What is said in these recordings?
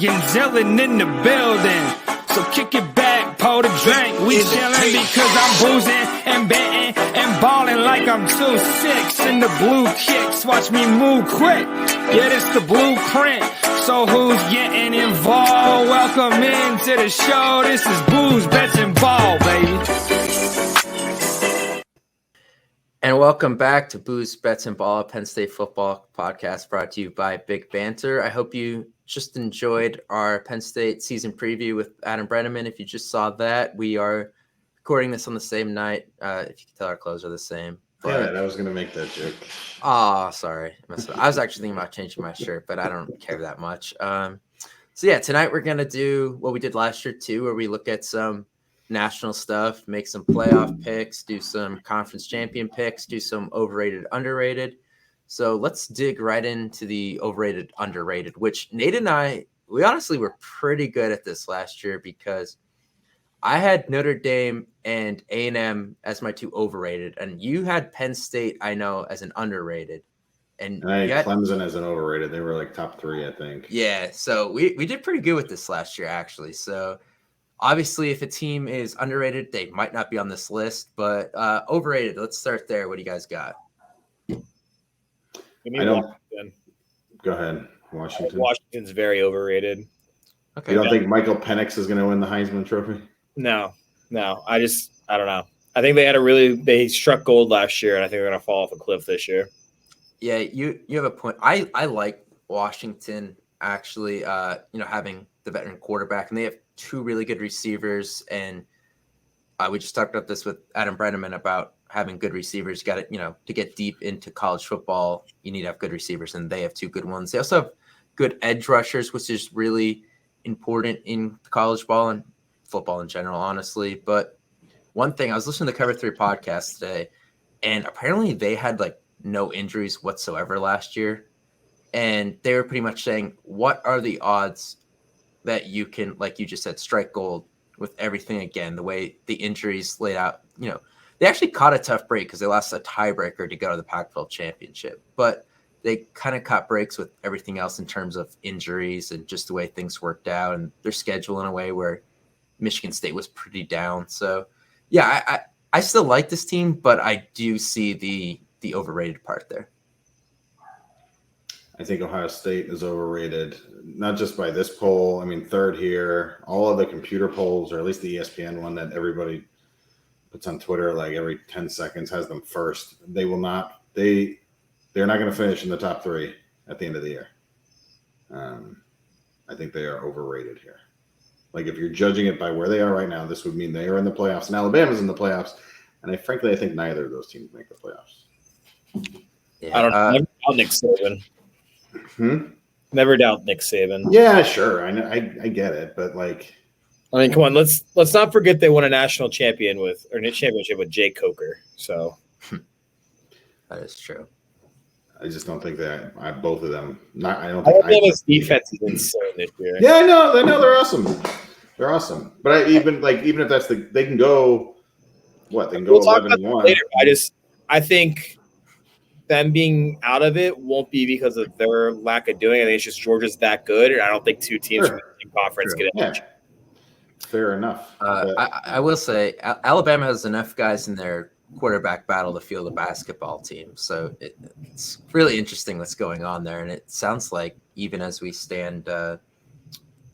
and Zillin in the building. So kick it back, pour the drink. We chillin' because I'm boozing and betting and ballin' like I'm 2-6. And the blue kicks, watch me move quick. Yeah, this the blueprint. So who's getting involved? Welcome into the show. This is Booze, Bets, and Ball, baby. And welcome back to Booze, Bets, and Ball, a Penn State football podcast brought to you by Big Banter. I hope you just enjoyed our Penn State season preview with Adam Brenneman. If you just saw that, we are recording this on the same night. If you can tell, our clothes are the same. But... Yeah, I was going to make that joke. Oh, sorry. I was actually thinking about changing my shirt, but I don't care that much. So, yeah, tonight we're going to do what we did last year, too, where we look at some national stuff, make some playoff picks, do some conference champion picks, do some overrated, underrated. So let's dig right into the overrated, underrated, which Nate and I, we honestly were pretty good at this last year because I had Notre Dame and A&M as my two overrated, and you had Penn State, I know, as an underrated. And I had Clemson as an overrated. They were like top 3, I think. Yeah, so we did pretty good with this last year, actually. So obviously, if a team is underrated, they might not be on this list, but overrated, let's start there. What do you guys got? Washington. Go ahead, Washington. Washington's very overrated. Okay. You don't think Michael Penix is going to win the Heisman Trophy? No. I don't know. I think they struck gold last year, and I think they're going to fall off a cliff this year. Yeah, you have a point. I like Washington actually, having the veteran quarterback, and they have 2 really good receivers. And we just talked about this with Adam Brenneman about having good receivers. Got it, to get deep into college football, you need to have good receivers, and they have 2 good ones. They also have good edge rushers, which is really important in college ball and football in general, honestly. But one thing, I was listening to the Cover 3 podcast today, and apparently they had no injuries whatsoever last year. And they were pretty much saying, what are the odds that you can, like you just said, strike gold with everything again, the way the injuries laid out? They actually caught a tough break because they lost a tiebreaker to go to the Pac-12 championship. But they kind of caught breaks with everything else in terms of injuries and just the way things worked out and their schedule in a way where Michigan State was pretty down. So, yeah, I still like this team, but I do see the overrated part there. I think Ohio State is overrated, not just by this poll. I mean, 3rd here. All of the computer polls, or at least the ESPN one that everybody puts on Twitter, every 10 seconds, has them first. They will not. They're not going to finish in the top 3 at the end of the year. I think they are overrated here. If you're judging it by where they are right now, this would mean they are in the playoffs, and Alabama's in the playoffs. And I think neither of those teams make the playoffs. Yeah, I don't know. Never doubt Nick Saban. Never doubt Nick Saban. Yeah, sure. I get it, but come on. Let's not forget they won a national championship with Jay Coker. So that is true. I just don't think that both of them. Alabama's defense is insane this year. Yeah, I know they're awesome. They're awesome. But even if that's they can go. What they can go 11-1 later. I think them being out of it won't be because of their lack of doing it. I think it's just Georgia's that good, and I don't think 2 teams from the same conference get it. Yeah. Fair enough. I will say Alabama has enough guys in their quarterback battle to field a basketball team. So it's really interesting what's going on there. And it sounds like even as we stand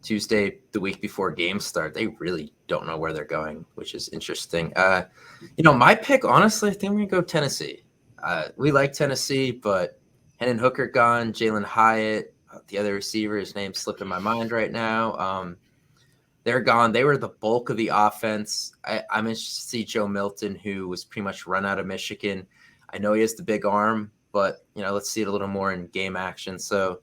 Tuesday, the week before games start, they really don't know where they're going, which is interesting. My pick, honestly, I think we're going to go Tennessee. We like Tennessee, but Hendon Hooker gone, Jalen Hyatt, the other receiver, his name slipped in my mind right now. They're gone. They were the bulk of the offense. I'm interested to see Joe Milton, who was pretty much run out of Michigan. I know he has the big arm, but let's see it a little more in game action. So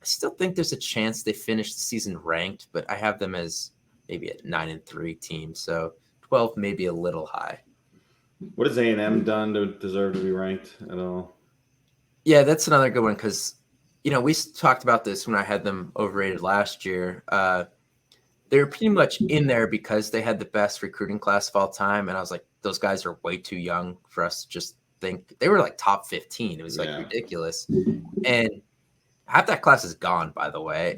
I still think there's a chance they finish the season ranked, but I have them as maybe a 9-3 team. So 12, maybe a little high. What has A&M done to deserve to be ranked at all? Yeah, that's another good one because, we talked about this when I had them overrated last year. They were pretty much in there because they had the best recruiting class of all time. And I was like, those guys are way too young for us to just think. They were top 15. It was ridiculous. And half that class is gone, by the way.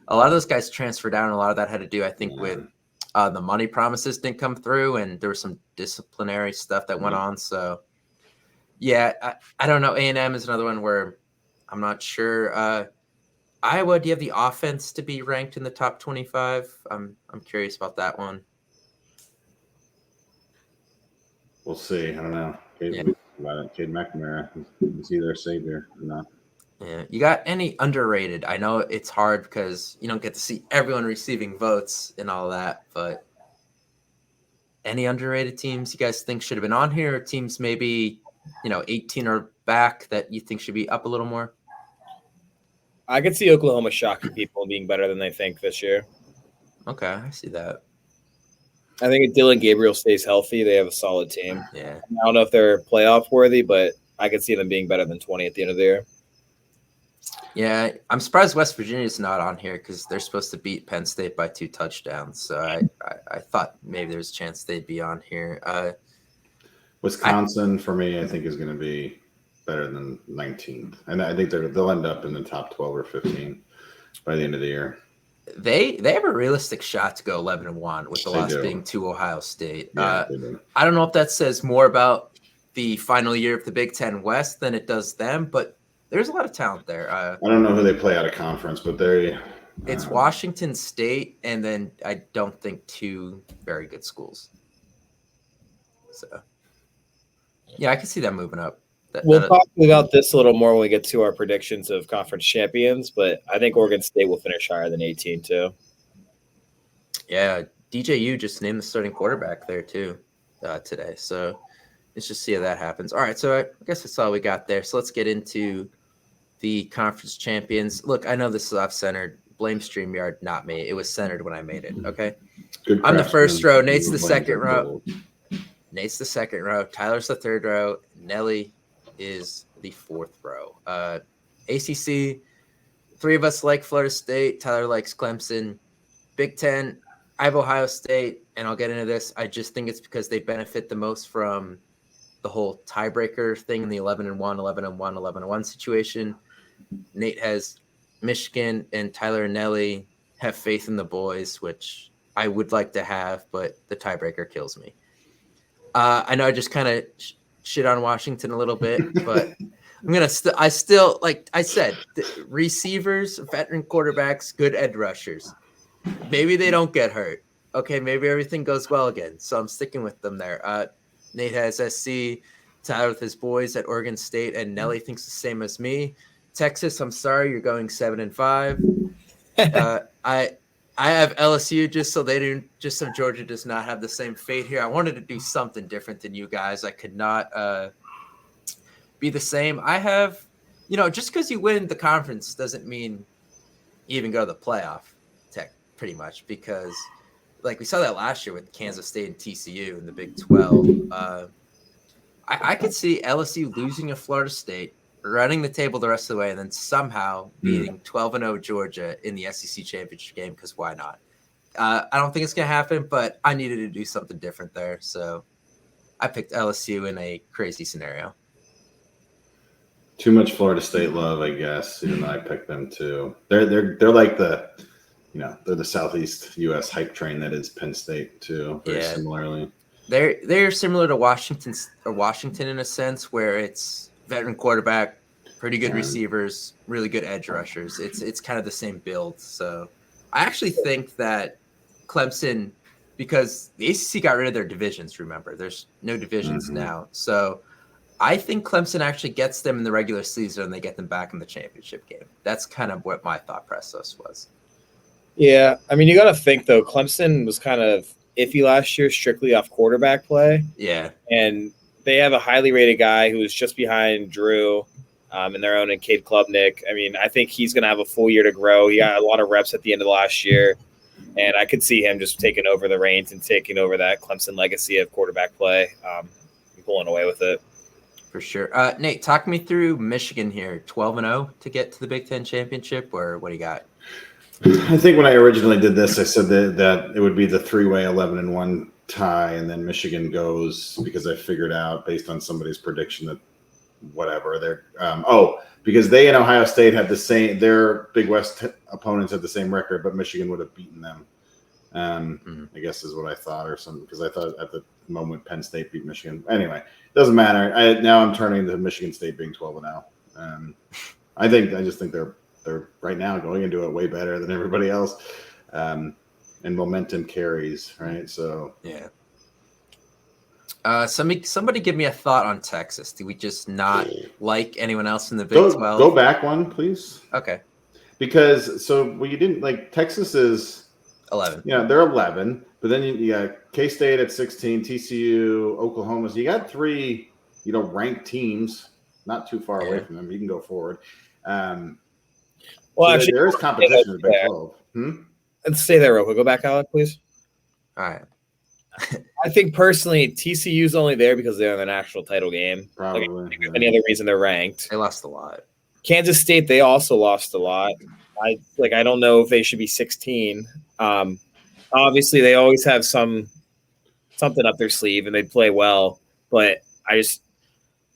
a lot of those guys transferred down. And a lot of that had to do, I think, Yeah. with the money promises didn't come through, and there was some disciplinary stuff that went on. So, yeah, I don't know. A&M is another one where I'm not sure. Iowa, do you have the offense to be ranked in the top 25? I'm curious about that one. We'll see. I don't know. Cade McNamara, is he their savior or not? Yeah. You got any underrated? I know it's hard because you don't get to see everyone receiving votes and all that, but any underrated teams you guys think should have been on here, or teams maybe 18 or back that you think should be up a little more? I could see Oklahoma shocking people and being better than they think this year. Okay, I see that. I think if Dylan Gabriel stays healthy, they have a solid team. Yeah. I don't know if they're playoff worthy, but I could see them being better than 20 at the end of the year. Yeah, I'm surprised West Virginia's not on here because they're supposed to beat Penn State by 2 touchdowns. So I thought maybe there's a chance they'd be on here. Wisconsin, for me, I think is going to be better than 19th. And I think they'll end up in the top 12 or 15 by the end of the year. They have a realistic shot to go 11-1 with the loss being to Ohio State. Yeah, I don't know if that says more about the final year of the Big Ten West than it does them, but there's a lot of talent there. I don't know who they play out of conference, but it's Washington State, and then I don't think 2 very good schools. So, yeah, I can see them moving up. We'll talk about this a little more when we get to our predictions of conference champions, but I think Oregon State will finish higher than 18 too. Yeah, DJU just named the starting quarterback there too today. So let's just see how that happens. All right, so I guess that's all we got there. So let's get into the conference champions. Look, I know this is off-centered. Blame StreamYard, not me. It was centered when I made it, okay? I'm the first row. Nate's the second row. Nate's the second row. Tyler's the third row. Nelly is the fourth row. ACC, 3 of us like Florida State. Tyler likes Clemson. Big Ten, I have Ohio State, and I'll get into this. I just think it's because they benefit the most from the whole tiebreaker thing in the 11-1, 11-1, 11-1 situation. Nate has Michigan, and Tyler and Nelly have faith in the boys, which I would like to have, but the tiebreaker kills me. I know I just kind of shit on Washington a little bit, but I'm gonna I still like I said, receivers, veteran quarterbacks, good edge rushers. Maybe they don't get hurt. Okay, maybe everything goes well again. So I'm sticking with them there. Nate has SC, Tyler with his boys at Oregon State, and Nelly thinks the same as me. Texas, I'm sorry, you're going 7-5. I have LSU just so Georgia does not have the same fate here. I wanted to do something different than you guys. I could not be the same. I have, just because you win the conference doesn't mean you even go to the playoff, pretty much, because like we saw that last year with Kansas State and TCU in the Big 12. I could see LSU losing to Florida State, running the table the rest of the way, and then somehow beating 12-0 Georgia in the SEC championship game, because why not? I don't think it's going to happen, but I needed to do something different there. So I picked LSU in a crazy scenario. Too much Florida State love, I guess, even though I picked them too. They're like the, they're the Southeast U.S. hype train that is Penn State too, very similarly. They're similar to Washington in a sense, where it's veteran quarterback, pretty good receivers, really good edge rushers. It's kind of the same build. So I actually think that Clemson, because the ACC got rid of their divisions, remember, there's no divisions now. So I think Clemson actually gets them in the regular season and they get them back in the championship game. That's kind of what my thought process was. Yeah. I mean, you got to think, though, Clemson was kind of iffy last year, strictly off quarterback play. Yeah. And they have a highly rated guy who is just behind Drew in their own, and Cade Klubnik. I mean, I think he's going to have a full year to grow. He got a lot of reps at the end of last year, and I could see him just taking over the reins and taking over that Clemson legacy of quarterback play, and pulling away with it. For sure. Nate, talk me through Michigan here, 12-0 to get to the Big Ten championship, or what do you got? I think when I originally did this, I said that it would be the 3-way 11-1 tie, and then Michigan goes, because I figured out based on somebody's prediction that whatever. They're because they and Ohio State had the same. Their Big West opponents had the same record, but Michigan would have beaten them. I guess is what I thought, or something, because I thought at the moment Penn State beat Michigan. Anyway, doesn't matter. Now I'm turning to Michigan State being 12-0. I just think they're right now going into it way better than everybody else, and momentum carries, right? So yeah. Somebody give me a thought on Texas. Do we just not like anyone else in the Big 12? Go back one, please. Okay. Because you didn't like Texas is 11. Yeah, they're 11, but then you got K-State at 16, TCU, Oklahoma. So you got three, ranked teams, not too far away from them. You can go forward. Well, so actually, there is competition in the Big 12. Let's stay there real quick. Go back, Alec, please. All right. I think personally, TCU's only there because they're in the national title game. Probably. Like, any other reason they're ranked. They lost a lot. Kansas State, they also lost a lot. I don't know if they should be 16. Obviously, they always have something up their sleeve, and they play well. But I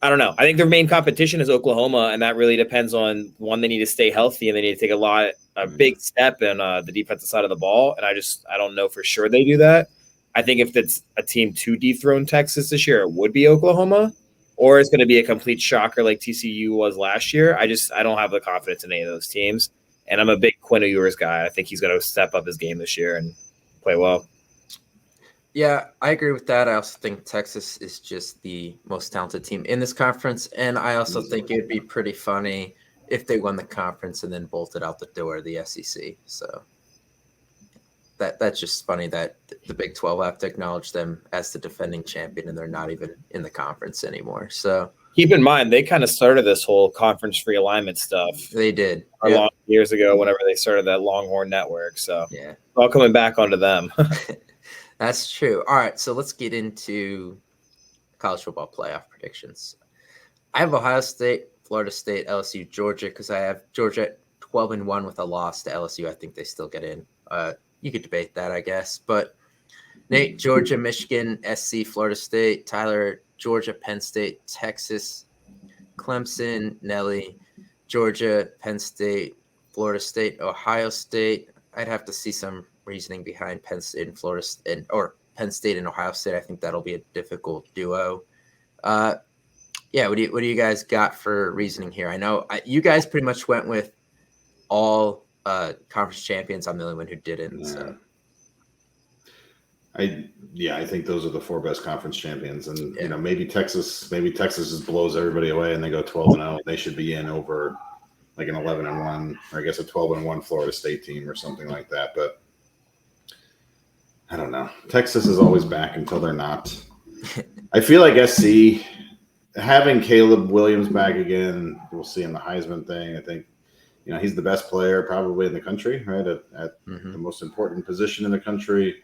don't know. I think their main competition is Oklahoma, and that really depends on one. They need to stay healthy, and they need to take a big step in the defensive side of the ball. And I don't know for sure they do that. I think if it's a team to dethrone Texas this year, it would be Oklahoma, or it's going to be a complete shocker like TCU was last year. I don't have the confidence in any of those teams. And I'm a big Quinn Ewers guy. I think he's going to step up his game this year and play well. Yeah, I agree with that. I also think Texas is just the most talented team in this conference. And I also think it would be pretty funny if they won the conference and then bolted out the door of the SEC. So that's just funny that the Big 12 have to acknowledge them as the defending champion and they're not even in the conference anymore. So keep in mind, they kind of started this whole conference realignment stuff. They did. A long years ago, whenever they started that Longhorn network. So yeah, all coming back onto them. That's true. All right, so let's get into college football playoff predictions. I have Ohio State, Florida State, LSU, Georgia, because I have Georgia 12-1 with a loss to LSU. I think they still get in. You could debate that, I guess. But Nate, Georgia, Michigan, SC, Florida State, Tyler, Georgia, Penn State, Texas, Clemson, Nelly, Georgia, Penn State, Florida State, Ohio State. I'd have to see some reasoning behind Penn State and Florida State, or Penn State and Ohio State. I think that'll be a difficult duo. What do you guys got for reasoning here? I know you guys pretty much went with all conference champions. I'm the only one who didn't. Yeah. So. I think those are the four best conference champions, and maybe Texas just blows everybody away and they go 12-0. They should be in over like an 11-1, or I guess a 12-1 Florida State team or something like that. But I don't know. Texas is always back until they're not. I feel like SC having Caleb Williams back again. We'll see in the Heisman thing. I think he's the best player probably in the country, right? At the most important position in the country.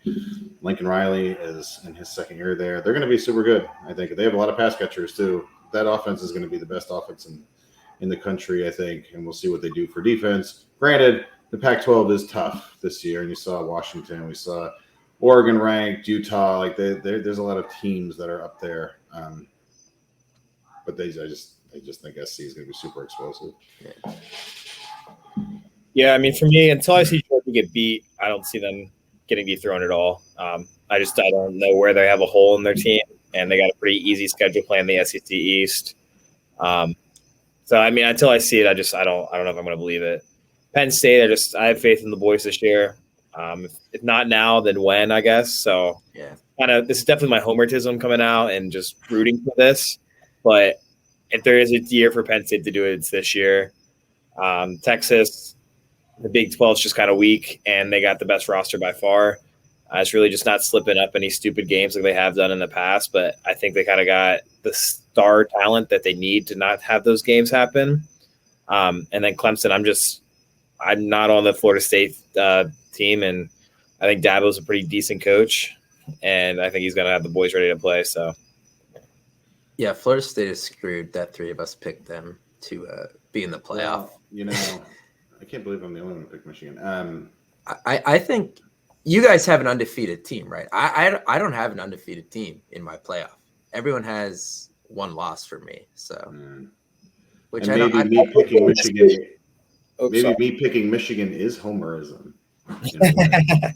Lincoln Riley is in his second year there. They're going to be super good. I think they have a lot of pass catchers too. That offense is going to be the best offense in the country, I think, and we'll see what they do for defense. Granted, the Pac-12 is tough this year, and you saw Washington, we saw Oregon ranked, Utah. Like there's a lot of teams that are up there, but I just think SC is going to be super explosive. Yeah, I mean, for me, until I see Georgia get beat, I don't see them getting dethroned at all. I don't know where they have a hole in their team, and they got a pretty easy schedule playing the SEC East. So I mean, until I see it, I don't know if I'm going to believe it. Penn State, I have faith in the boys this year. If not now, then when, I guess. So yeah, this is definitely my homertism coming out and just rooting for this. But if there is a year for Penn State to do it, it's this year. Texas, the Big 12 is just kind of weak, and they got the best roster by far. It's really just not slipping up any stupid games like they have done in the past, but I think they kind of got the star talent that they need to not have those games happen. And then Clemson, I'm not on the Florida State team, and I think Dabo's a pretty decent coach, and I think he's going to have the boys ready to play. So, yeah, Florida State is screwed that three of us picked them to be in the playoff. Well, I can't believe I'm the only one who picked Michigan. I think you guys have an undefeated team, right? I don't have an undefeated team in my playoff. Everyone has one loss for me. So, Mm. which And I don't. maybe me picking Michigan. Oh, Maybe sorry. me picking Michigan is homerism. In a way.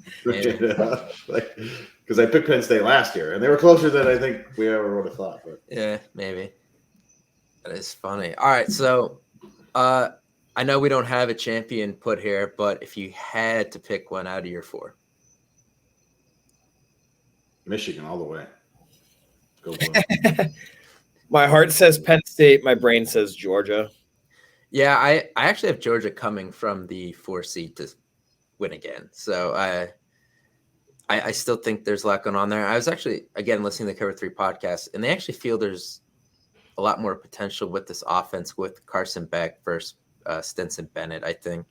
Yeah. Like, because I picked Penn State last year, and they were closer than I think we ever would have thought. But Yeah, maybe. That is funny. All right, so I know we don't have a champion put here, but if you had to pick one out of your 4. Michigan all the way. Go blue. My heart says Penn State. My brain says Georgia. Yeah, I actually have Georgia coming from the 4 seed to win again. So I still think there's a lot going on there. I was actually, again, listening to the Cover 3 podcast, and they actually feel there's a lot more potential with this offense with Carson Beck versus Stetson Bennett, I think.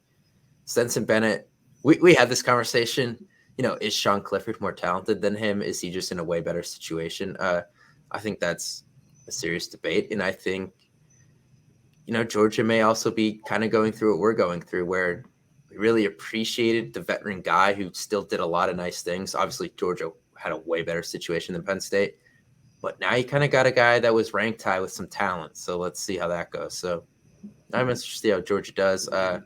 Stetson Bennett, we had this conversation. Is Sean Clifford more talented than him? Is he just in a way better situation? I think that's a serious debate. And I think, Georgia may also be kind of going through what we're going through, where we really appreciated the veteran guy who still did a lot of nice things. Obviously, Georgia had a way better situation than Penn State. But now you kind of got a guy that was ranked high with some talent. So let's see how that goes. So I'm interested to see how Georgia does. I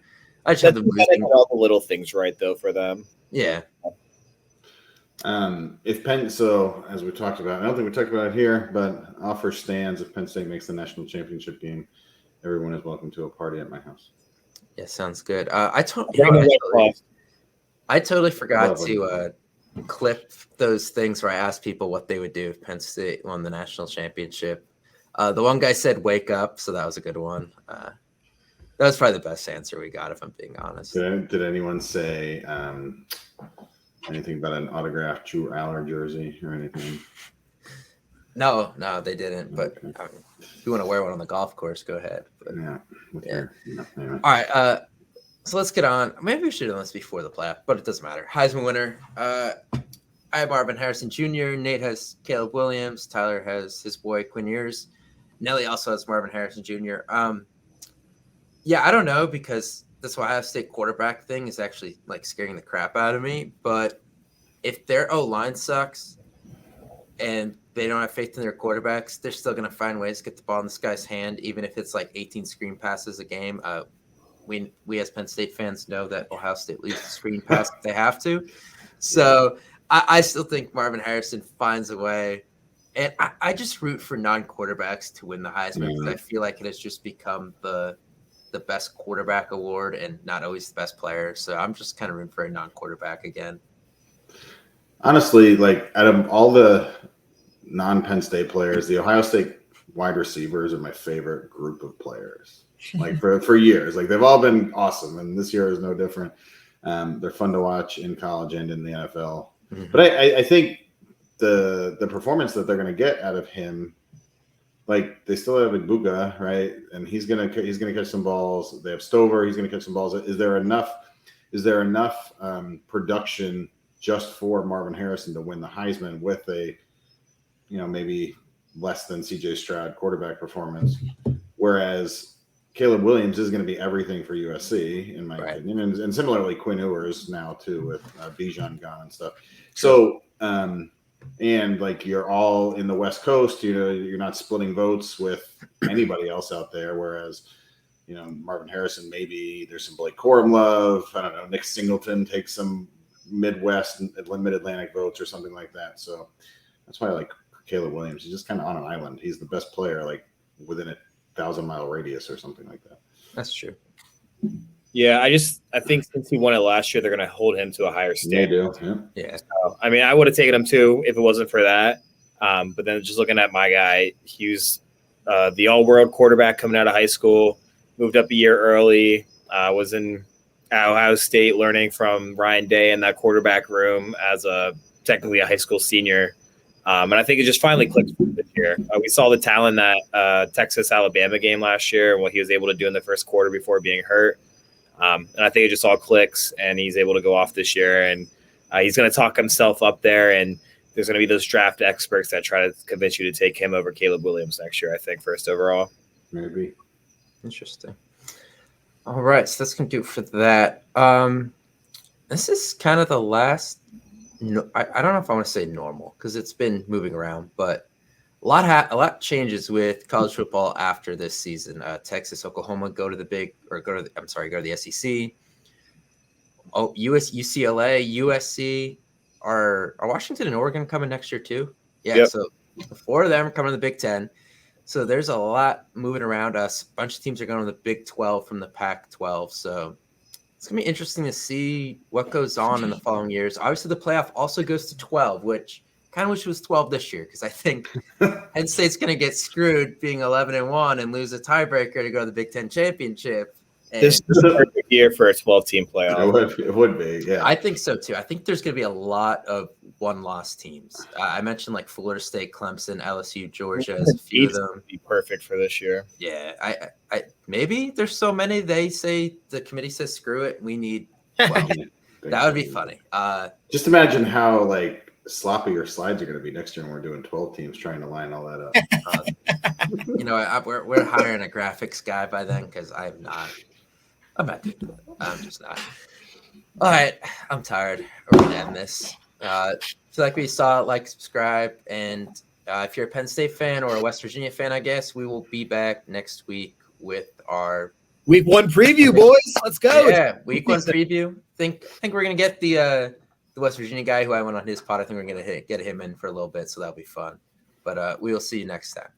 just have them losing. All the little things right, though, for them. Yeah. If Penn, so as we talked about, I don't think we talked about it here, but offer stands if Penn State makes the national championship game. Everyone is welcome to a party at my house. Yeah, sounds good. I totally forgot to clip those things where I asked people what they would do if Penn State won the national championship. The one guy said wake up, so that was a good one. That was probably the best answer we got, if I'm being honest. Did anyone say anything about an autographed Drew Aller jersey or anything? No, they didn't. But if you want to wear one on the golf course, go ahead. But, Anyway. All right. So let's get on. Maybe we should have done this before the playoff, but it doesn't matter. Heisman winner. I have Marvin Harrison Jr. Nate has Caleb Williams. Tyler has his boy Quinn Ewers. Nelly also has Marvin Harrison Jr. Yeah, I don't know, because this Ohio State quarterback thing is actually like scaring the crap out of me. But if their O-line sucks and they don't have faith in their quarterbacks, they're still going to find ways to get the ball in this guy's hand, even if it's like 18 screen passes a game. We as Penn State fans know that Ohio State leaves the screen pass if they have to. So I still think Marvin Harrison finds a way. And I just root for non-quarterbacks to win the Heisman, because I feel like it has just become the best quarterback award and not always the best player. So I'm just kind of rooting for a non-quarterback again. Honestly, like out of all the non-Penn State players, the Ohio State wide receivers are my favorite group of players. Like for years, like they've all been awesome, and this year is no different. They're fun to watch in college and in the NFL. Mm-hmm. But I think the performance that they're going to get out of him, like they still have Igbuka, right? And he's gonna catch some balls. They have Stover. He's gonna catch some balls. Is there enough production just for Marvin Harrison to win the Heisman with a, maybe less than CJ Stroud quarterback performance? Whereas Caleb Williams is going to be everything for USC, in my opinion. And similarly, Quinn Ewers now, too, with Bijan gone and stuff. So, and like you're all in the West Coast, you're not splitting votes with anybody else out there. Whereas, Marvin Harrison, maybe there's some Blake Corum love. I don't know. Nick Singleton takes some Midwest and Mid-Atlantic votes or something like that. So that's why I like Caleb Williams. He's just kind of on an island. He's the best player, like within a 1,000-mile radius or something like that. That's true. Yeah, I think since he won it last year, they're going to hold him to a higher standard. They do. Yeah. So, I mean, I would have taken him too if it wasn't for that. But then just looking at my guy, he was the all-world quarterback coming out of high school, moved up a year early, was in Ohio State learning from Ryan Day in that quarterback room as technically a high school senior. And I think it just finally clicked this year. We saw the talent in that Texas-Alabama game last year and what he was able to do in the first quarter before being hurt. And I think it just all clicks, and he's able to go off this year. And he's going to talk himself up there, and there's going to be those draft experts that try to convince you to take him over Caleb Williams next year, I think, first overall. Maybe. Interesting. All right, so that's going to do it for that. This is kind of the last – I don't know if I want to say normal, because it's been moving around, but a lot changes with college football after this season. Texas, Oklahoma go to the SEC. Oh, UCLA, USC, are Washington and Oregon coming next year too? Yeah, Yep. so 4 of them are coming to the Big Ten. So there's a lot moving around us. A bunch of teams are going to the Big 12 from the Pac-12. So it's going to be interesting to see what goes on in the following years. Obviously, the playoff also goes to 12, which kind of wish it was 12 this year because I think Penn State's going to get screwed being 11-1 and lose a tiebreaker to go to the Big Ten championship. And This is a perfect year for a 12-team playoff. It would be, yeah. I think so too. I think there's going to be a lot of one-loss teams. I mentioned like Florida State, Clemson, LSU, Georgia as a few of them. Be perfect for this year. Yeah, I maybe there's so many. They say the committee says screw it. We need 12. That would be funny. Just imagine how like sloppy your slides are going to be next year when we're doing 12 teams trying to line all that up. We're hiring a graphics guy by then because I'm not doing it. I'm just not. All right, I'm tired. We're gonna end this. If you like what you saw, like, subscribe, and if you're a Penn State fan or a West Virginia fan, I guess we will be back next week with our Week 1 preview, boys. Let's go. Yeah, week 1 preview. Think we're gonna get the West Virginia guy who I went on his pod. I think we're gonna get him in for a little bit, so that'll be fun. But we will see you next time.